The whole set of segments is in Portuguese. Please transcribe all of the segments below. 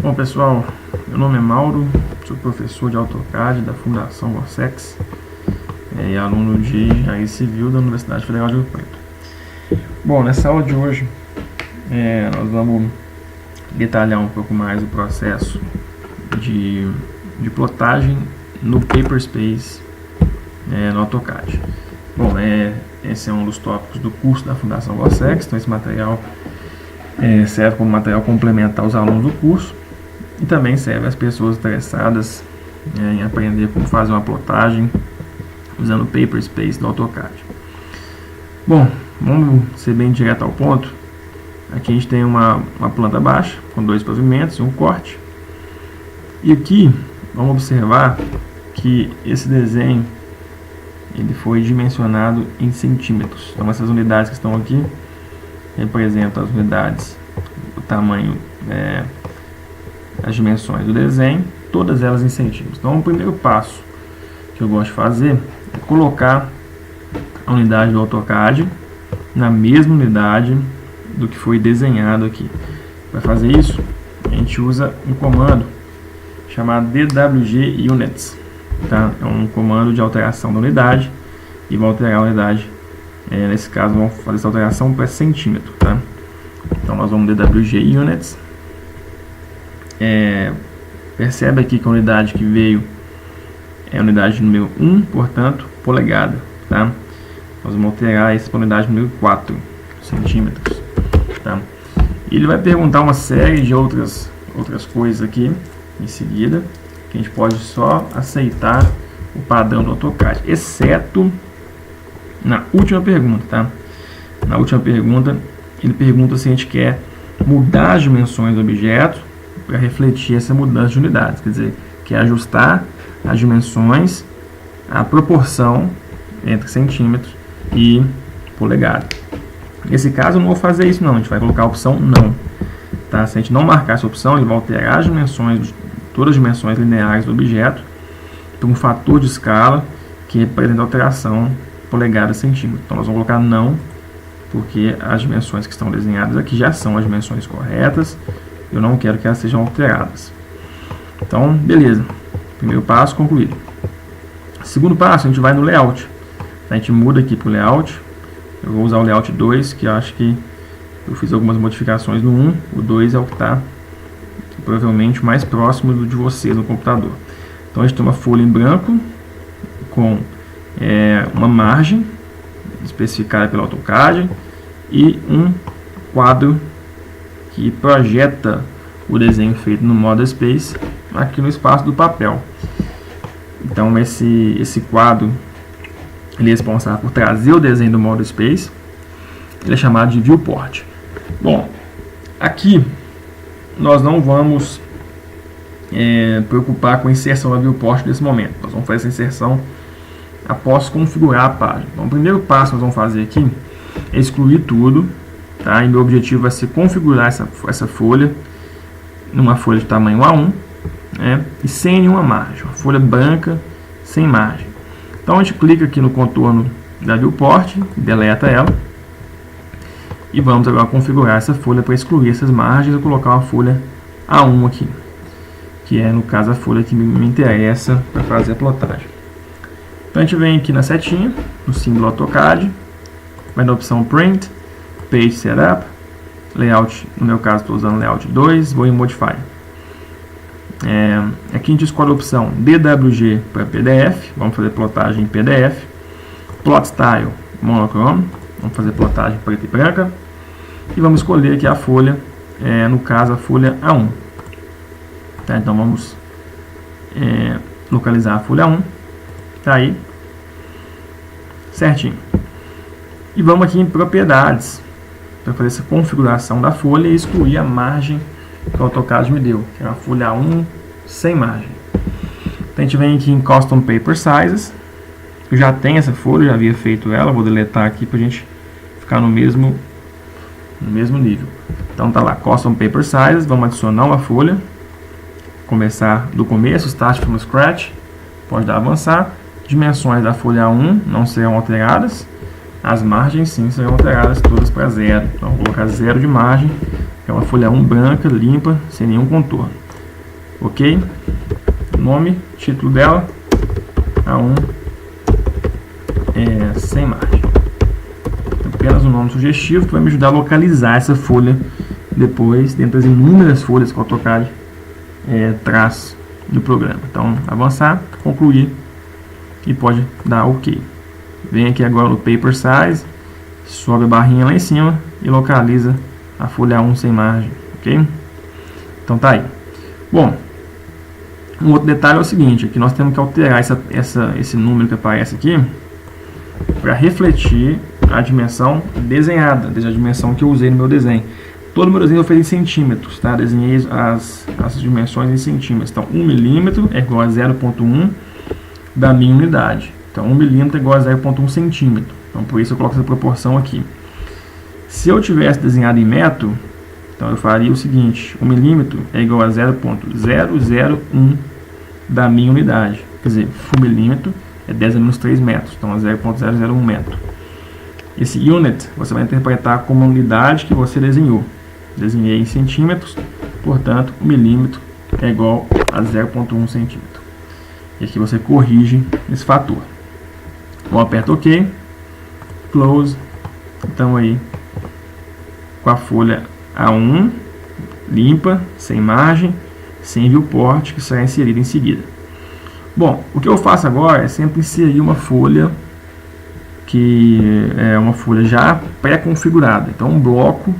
Bom pessoal, meu nome é Mauro, sou professor de AutoCAD da Fundação Vorsex e aluno de Engenharia Civil da Universidade Federal de Rio Preto. Bom, nessa aula de hoje nós vamos detalhar um pouco mais o processo de plotagem no Paperspace no AutoCAD. Bom, esse é um dos tópicos do curso da Fundação Vorsex, então esse material serve como material complementar aos alunos do curso e também serve às pessoas interessadas em aprender como fazer uma plotagem usando o Paperspace do AutoCAD. Bom, vamos ser bem direto ao ponto. Aqui a gente tem uma planta baixa com 2 pavimentos e um corte. E aqui vamos observar que esse desenho ele foi dimensionado em centímetros. Então essas unidades que estão aqui representam as unidades, o tamanho, as dimensões do desenho, todas elas em centímetros. Então o primeiro passo que eu gosto de fazer é colocar a unidade do AutoCAD na mesma unidade do que foi desenhado aqui. Para fazer isso, a gente usa um comando chamado DWG Units, tá? É um comando de alteração da unidade e vai alterar a unidade. Nesse caso, vamos fazer essa alteração para centímetro, tá? Então nós vamos DWG Units. Percebe aqui que a unidade que veio é a unidade número 1, portanto, polegada, tá? Nós vamos alterar isso para a unidade número 4, centímetros, tá? E ele vai perguntar uma série de outras coisas aqui em seguida, que a gente pode só aceitar o padrão do AutoCAD, exceto na última pergunta, tá? Na última pergunta, ele pergunta se a gente quer mudar as dimensões do objeto para refletir essa mudança de unidades, quer dizer, quer ajustar as dimensões à proporção entre centímetros e polegada. Nesse caso, eu não vou fazer isso não, a gente vai colocar a opção não, tá? Se a gente não marcar essa opção, ele vai alterar as dimensões, todas as dimensões lineares do objeto por um fator de escala que representa a alteração polegada a centímetro. Então nós vamos colocar não, porque as dimensões que estão desenhadas aqui já são as dimensões corretas, eu não quero que elas sejam alteradas. Então, beleza. Primeiro passo concluído. Segundo passo, a gente vai no layout. A gente muda aqui para o layout. Eu vou usar o layout 2, que eu acho que eu fiz algumas modificações no 1. O 2 é o que está provavelmente mais próximo do de vocês no computador. Então a gente tem uma folha em branco com uma margem especificada pelo AutoCAD e um quadro que projeta o desenho feito no Model Space aqui no espaço do papel. Então esse quadro ele é responsável por trazer o desenho do Model Space. Ele é chamado de Viewport. Bom, aqui nós não vamos preocupar com a inserção da Viewport nesse momento. Nós vamos fazer essa inserção após configurar a página. Então, o primeiro passo que nós vamos fazer aqui é excluir tudo, tá? E meu objetivo vai ser configurar essa folha numa folha de tamanho A1, e sem nenhuma margem, uma folha branca sem margem. Então a gente clica aqui no contorno da Viewport, deleta ela e vamos agora configurar essa folha para excluir essas margens e colocar uma folha A1 aqui, que é no caso a folha que me interessa para fazer a plotagem. Então a gente vem aqui na setinha, no símbolo AutoCAD, vai na opção Print, Page Setup, Layout, no meu caso estou usando Layout 2, vou em Modify. Aqui a gente escolhe a opção DWG para PDF, vamos fazer plotagem em PDF, Plot Style Monochrome, vamos fazer plotagem preta e branca, e vamos escolher aqui a folha, no caso a folha A1. Tá, então vamos localizar a folha 1, tá aí, certinho. E vamos aqui em propriedades, para fazer essa configuração da folha e excluir a margem que o AutoCAD me deu, que é uma folha A1 sem margem. Então a gente vem aqui em Custom Paper Sizes, eu já tenho essa folha, já havia feito ela, vou deletar aqui para a gente ficar no mesmo nível. Então tá lá, Custom Paper Sizes, vamos adicionar uma folha, começar do começo, Start from Scratch, pode dar avançar. Dimensões da folha 1 não serão alteradas, as margens sim serão alteradas todas para 0. Então vou colocar 0 de margem, é uma folha 1 branca, limpa, sem nenhum contorno. ok, nome, título dela, A1 sem margem. Apenas um nome sugestivo que vai me ajudar a localizar essa folha depois, dentro das inúmeras folhas que o AutoCAD traz do programa. Então, avançar, concluir e pode dar OK. Vem aqui agora no Paper Size, sobe a barrinha lá em cima e localiza a folha 1 sem margem, ok? Então tá aí. Bom, um outro detalhe é o seguinte, aqui nós temos que alterar esse número que aparece aqui para refletir a dimensão desenhada, desde a dimensão que eu usei no meu desenho. Todo o meu desenho eu fiz em centímetros, tá? Desenhei as dimensões em centímetros. Então, 1 milímetro é igual a 0,1 da minha unidade. Então, 1 milímetro é igual a 0,1 centímetro. Então, por isso eu coloco essa proporção aqui. Se eu tivesse desenhado em metro, então eu faria o seguinte: 1 milímetro é igual a 0,001 da minha unidade. Quer dizer, 1 milímetro é 10 a menos 3 metros. Então, é 0,001 metro. Esse unit você vai interpretar como a unidade que você desenhou. Desenhei em centímetros, portanto, 1 milímetro é igual a 0,1 centímetro. E aqui você corrige esse fator. Bom, aperta OK, close. Então aí com a folha A1 limpa, sem margem, sem viewport, que será inserida em seguida. Bom, o que eu faço agora é sempre inserir uma folha que é uma folha já pré-configurada. Então, um bloco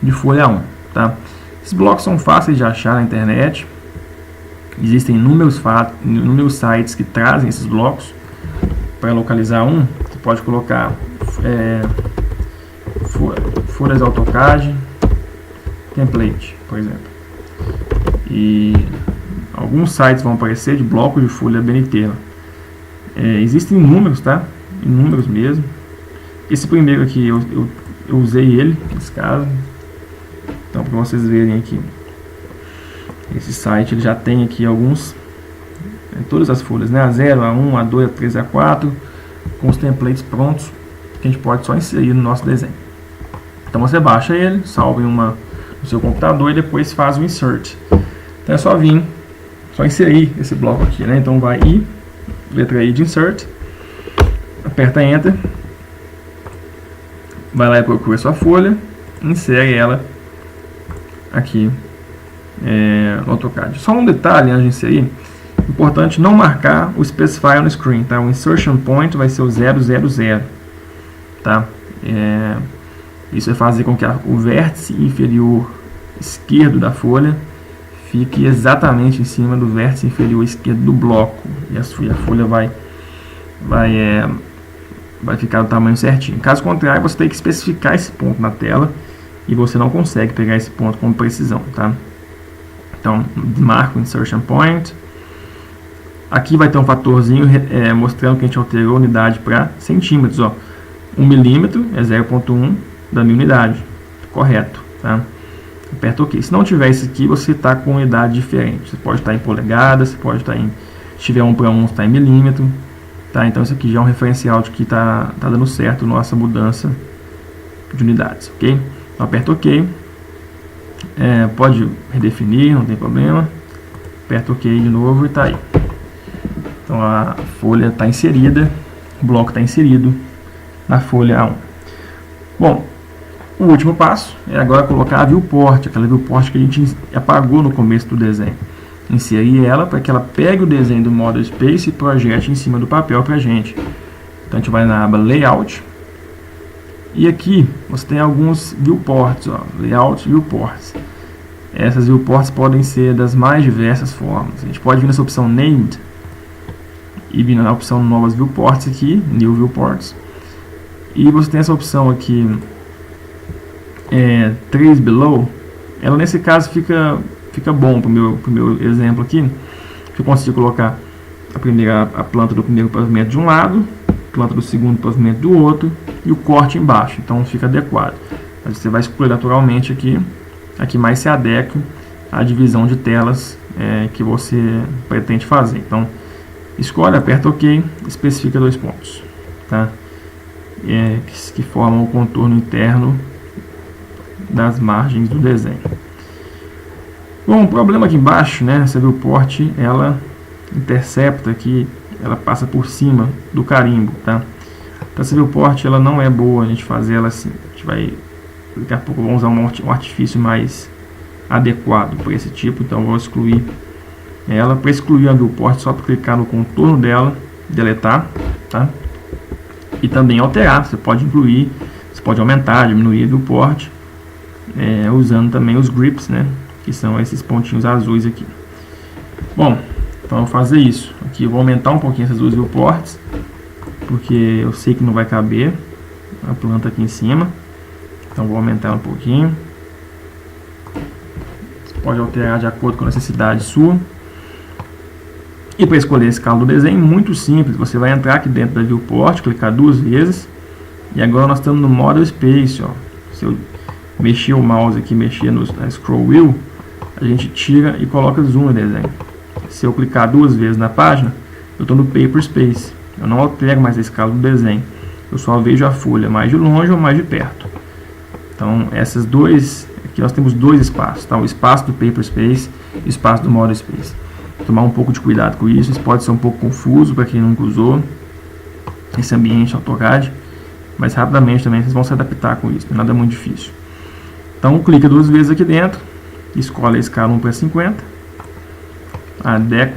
de folha 1, tá? Esses blocos são fáceis de achar na internet. Existem inúmeros sites que trazem esses blocos. Para localizar um, você pode colocar folhas AutoCAD, template, por exemplo. E alguns sites vão aparecer de bloco de folha BNT. Existem inúmeros, tá? Inúmeros mesmo. Esse primeiro aqui eu usei ele nesse caso. Então, para vocês verem aqui, esse site ele já tem aqui alguns, todas as folhas, né? A0, A1, A2, A3, A4, com os templates prontos que a gente pode só inserir no nosso desenho. Então você baixa ele, salva no seu computador e depois faz o insert. Então é só só inserir esse bloco aqui, né? Então vai I, letra I de insert, aperta Enter, vai lá e procura sua folha, insere ela aqui no AutoCAD. Só um detalhe antes de inserir, importante não marcar o specifier no screen, tá? O insertion point vai ser o 000, tá? Isso vai fazer com que o vértice inferior esquerdo da folha fique exatamente em cima do vértice inferior esquerdo do bloco, e a folha vai ficar do tamanho certinho. Caso contrário, você tem que especificar esse ponto na tela e você não consegue pegar esse ponto com precisão, tá? Então, marca o insertion point. Aqui vai ter um fatorzinho mostrando que a gente alterou a unidade para centímetros, ó. 1 milímetro é 0,1 da minha unidade, correto, tá? Aperta OK. Se não tiver isso aqui, você está com unidade diferente. Você pode estar em polegadas, você pode estar se tiver 1 para 1, está em milímetro, tá? Então isso aqui já é um referencial de que tá dando certo nossa mudança de unidades, ok? Então aperta OK. Pode redefinir, não tem problema. Aperta OK de novo e está aí. Então a folha está inserida, o bloco está inserido na folha A1. Bom, o último passo é agora colocar a viewport, aquela viewport que a gente apagou no começo do desenho. Inserir ela para que ela pegue o desenho do Model Space e projete em cima do papel para a gente. Então a gente vai na aba Layout. E aqui você tem alguns viewports, ó, Layout Viewports. Essas viewports podem ser das mais diversas formas. A gente pode vir nessa opção Named e vir na opção Novas Viewports aqui, New Viewports. E você tem essa opção aqui, Trace Below. Ela nesse caso fica bom para o meu exemplo aqui, que eu consigo colocar a planta do primeiro pavimento de um lado, a planta do segundo pavimento do outro e o corte embaixo, então fica adequado. Mas você vai escolher naturalmente aqui a que mais se adequa à divisão de telas que você pretende fazer. Então escolhe, aperta OK, especifica 2 pontos, tá? Que formam o contorno interno das margens do desenho. Bom, o problema aqui embaixo, né, essa viewport, ela intercepta aqui, ela passa por cima do carimbo, tá? Então essa viewport, ela não é boa a gente fazer ela assim. A gente vai, daqui a pouco vamos usar um artifício mais adequado para esse tipo, então eu vou excluir ela. Para excluir a viewport, só para clicar no contorno dela, deletar, tá? E também alterar, você pode incluir, você pode aumentar, diminuir a viewport, usando também os grips, né, que são esses pontinhos azuis aqui. Bom, então eu vou fazer isso. Aqui eu vou aumentar um pouquinho essas duas viewports, porque eu sei que não vai caber a planta aqui em cima. Então vou aumentar um pouquinho. Você pode alterar de acordo com a necessidade sua. E para escolher a escala do desenho, muito simples. Você vai entrar aqui dentro da viewport, clicar 2 vezes. E agora nós estamos no Model Space, ó. Se eu mexer o mouse aqui, mexer na Scroll Wheel, a gente tira e coloca zoom no desenho. Se eu clicar 2 vezes na página, eu estou no Paper Space. Eu não altero mais a escala do desenho. Eu só vejo a folha mais de longe ou mais de perto. Então, aqui nós temos 2 espaços, tá? O espaço do Paper Space e o espaço do Model Space. Tomar um pouco de cuidado com isso pode ser um pouco confuso para quem nunca usou esse ambiente AutoCAD, mas rapidamente também vocês vão se adaptar com isso, não é nada muito difícil. Então, clica 2 vezes aqui dentro, escolhe a escala 1/50,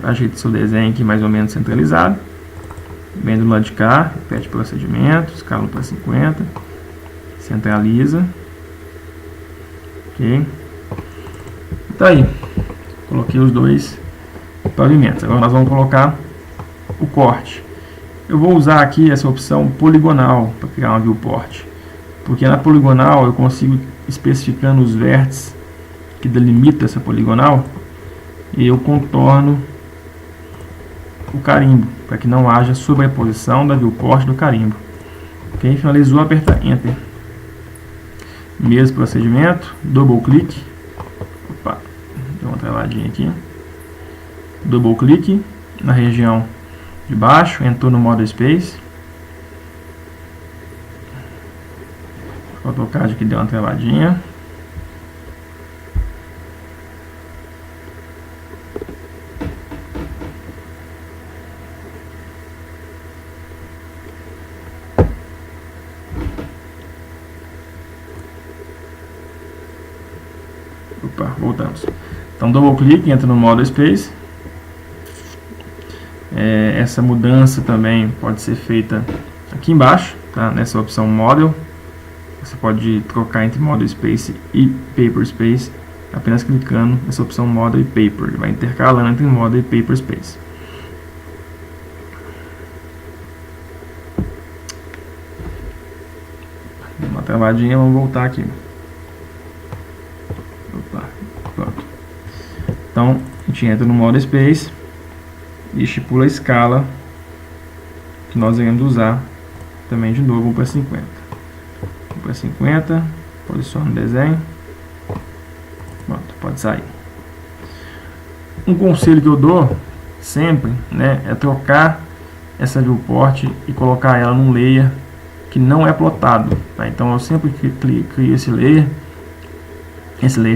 ajeita seu desenho aqui mais ou menos centralizado, vem do lado de cá, repete o procedimento, escala 1/50, centraliza, ok, tá aí, coloquei os 2 pavimentos. Agora nós vamos colocar o corte. Eu vou usar aqui essa opção poligonal para criar uma viewport, porque na poligonal eu consigo especificando os vértices que delimitam essa poligonal e eu contorno o carimbo para que não haja sobreposição da viewport do carimbo. Ok, finalizou, aperta Enter. Mesmo procedimento, double clique. Opa, deu uma travadinha aqui. Double clique na região de baixo, entrou no Model Space. O AutoCAD aqui deu uma travadinha. Opa, voltamos. Então double clique, entra no Model Space. Essa mudança também pode ser feita aqui embaixo, tá? Nessa opção Model. Você pode trocar entre Model Space e Paper Space apenas clicando nessa opção Model e Paper. Ele vai intercalando entre Model e Paper Space. Deu uma travadinha, vamos voltar aqui. Opa, pronto. Então a gente entra no Model Space e estipula a escala que nós iremos usar também de novo 1/50. 1/50, posiciona o desenho, pronto, pode sair. Um conselho que eu dou sempre, né, é trocar essa viewport e colocar ela num layer que não é plotado, tá? Então eu sempre crio esse layer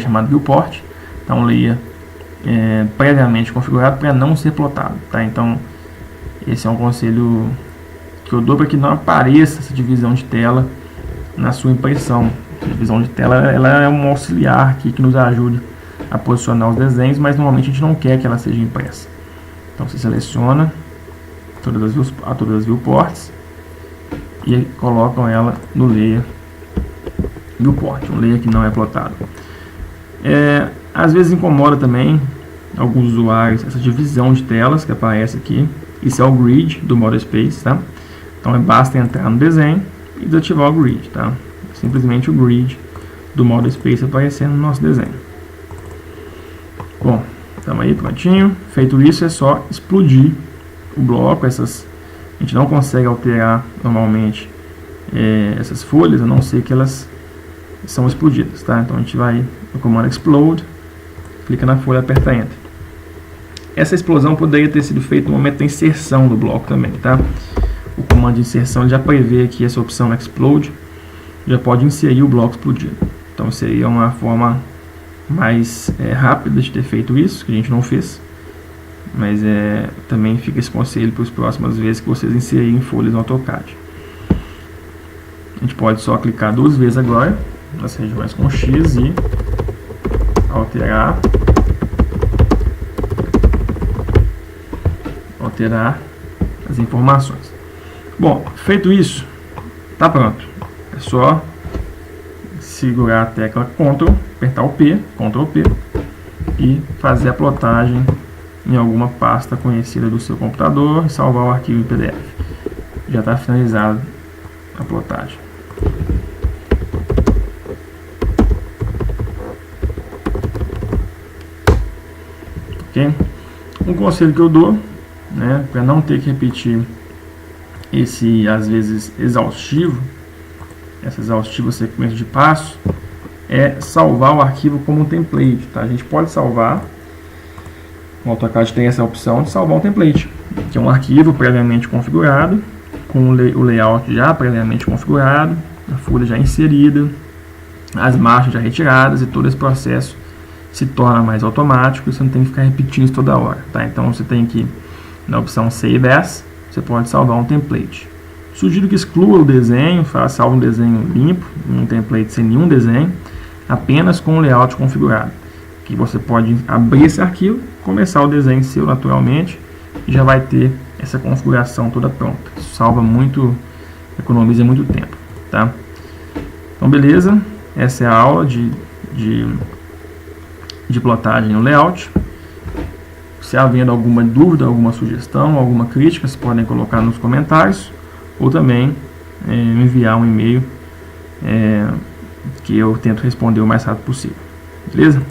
chamado viewport, tá? Um layer previamente configurado para não ser plotado, tá? Então esse é um conselho que eu dou para que não apareça essa divisão de tela na sua impressão. A divisão de tela ela é um auxiliar aqui que nos ajuda a posicionar os desenhos, mas normalmente a gente não quer que ela seja impressa. Então você seleciona todas as viewports e colocam ela no layer viewport, um layer que não é plotado. Às vezes incomoda também alguns usuários essa divisão de telas que aparece aqui. Isso é o grid do Model Space, tá? Então basta entrar no desenho e desativar o grid, tá? Simplesmente o grid do Model Space aparecendo no nosso desenho. Bom, estamos aí prontinho. Feito isso, é só explodir o bloco. A gente não consegue alterar normalmente essas folhas, a não ser que elas são explodidas, tá? Então a gente vai no comando Explode, clica na folha e aperta Enter. Essa explosão poderia ter sido feita no momento da inserção do bloco também, tá? O comando de inserção já prevê aqui essa opção Explode, já pode inserir o bloco explodido. Então seria uma forma mais rápida de ter feito isso, que a gente não fez. Mas também fica esse conselho para as próximas vezes que vocês inserirem folhas no AutoCAD. A gente pode só clicar 2 vezes agora nas regiões com X e alterar as informações. Bom, feito isso, tá pronto. É só segurar a tecla Ctrl, apertar o P, Ctrl P e fazer a plotagem em alguma pasta conhecida do seu computador e salvar o arquivo em PDF. Já está finalizado a plotagem. Ok? Um conselho que eu dou, né, para não ter que repetir esse, às vezes, essa exaustiva sequência de passos, é salvar o arquivo como um template. Tá? A gente pode salvar, o AutoCAD tem essa opção de salvar um template, que é um arquivo previamente configurado, com o layout já previamente configurado, a folha já inserida, as margens já retiradas, e todo esse processo se torna mais automático e você não tem que ficar repetindo isso toda hora. Tá? Então você tem que, na opção Save As, você pode salvar um template. Sugiro que exclua o desenho, salve um desenho limpo, um template sem nenhum desenho, apenas com o layout configurado. Que você pode abrir esse arquivo, começar o desenho seu naturalmente e já vai ter essa configuração toda pronta. Isso salva muito, economiza muito tempo. Tá? Então beleza, essa é a aula de plotagem no layout. Se havendo alguma dúvida, alguma sugestão, alguma crítica, vocês podem colocar nos comentários ou também me enviar um e-mail que eu tento responder o mais rápido possível. Beleza?